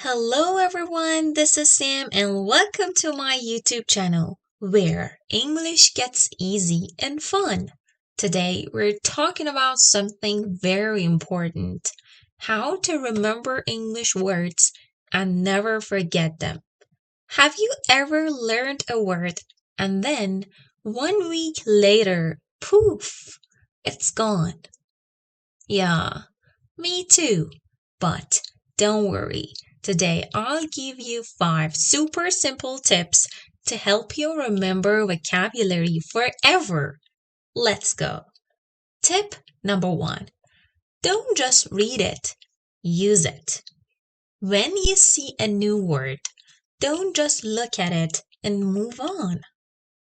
Hello everyone, this is Sam and welcome to my YouTube channel where English gets easy and fun. Today we're talking about something very important, how to remember English words and never forget them. Have you ever learned a word and then 1 week later, poof, it's gone? Yeah, me too. But don't worry. Today I'll give you 5 super simple tips to help you remember vocabulary forever. Let's go. Tip number 1. Don't just read it, use it. When you see a new word, don't just look at it and move on.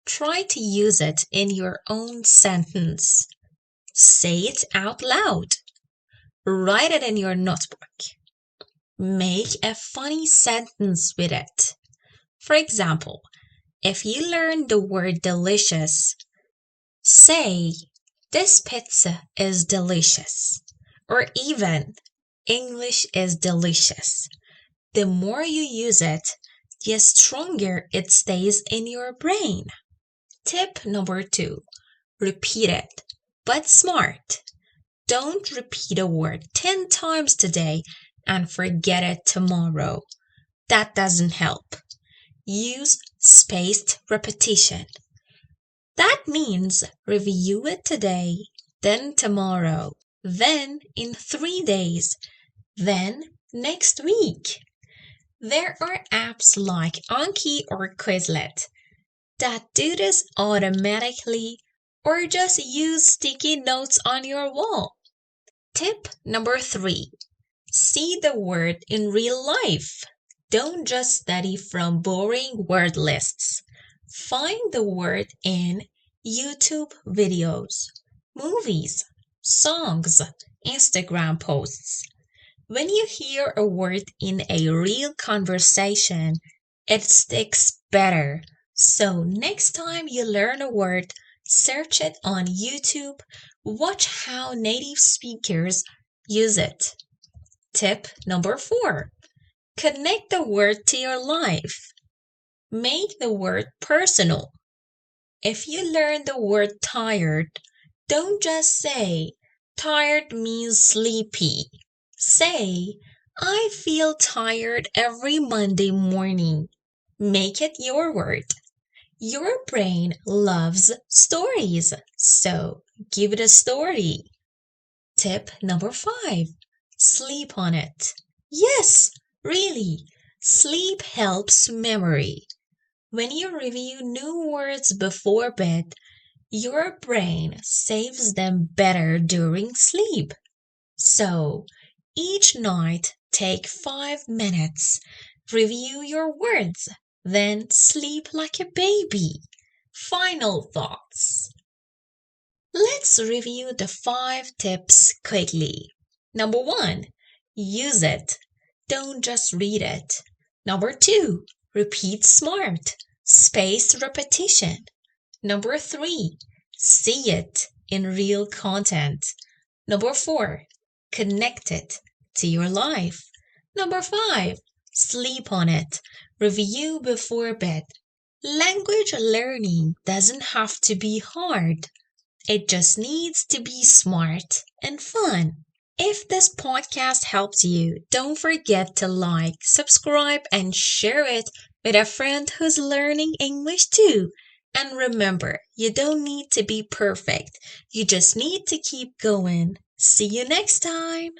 Try to use it in your own sentence. Say it out loud. Write it in your notebook. Make a funny sentence with it. For example, if you learn the word delicious, say, this pizza is delicious. Or even, English is delicious. The more you use it, the stronger it stays in your brain. Tip number 2. Repeat it, but smart. Don't repeat a word 10 times today and forget it tomorrow. That doesn't help. Use spaced repetition. That means review it today, then tomorrow, then in 3 days, then next week. There are apps like Anki or Quizlet that do this automatically, or just use sticky notes on your wall. Tip number 3. See the word in real life. Don't just study from boring word lists. Find the word in YouTube videos, movies, songs, Instagram posts. When you hear a word in a real conversation, it sticks better. So next time you learn a word, search it on YouTube. Watch how native speakers use it. Tip number 4. Connect the word to your life. Make the word personal. If you learn the word tired, don't just say, tired means sleepy. Say, I feel tired every Monday morning. Make it your word. Your brain loves stories, so give it a story. Tip number 5. Sleep on it. Yes, really, sleep helps memory. When you review new words before bed, your brain saves them better during sleep. So, each night take 5 minutes, review your words, then sleep like a baby. Final thoughts. Let's review the 5 tips quickly. Number 1, use it. Don't just read it. Number 2, repeat smart. Spaced repetition. Number 3, see it in real content. Number 4, connect it to your life. Number 5, sleep on it. Review before bed. Language learning doesn't have to be hard. It just needs to be smart and fun. If this podcast helps you, don't forget to like, subscribe, and share it with a friend who's learning English too. And remember, you don't need to be perfect. You just need to keep going. See you next time.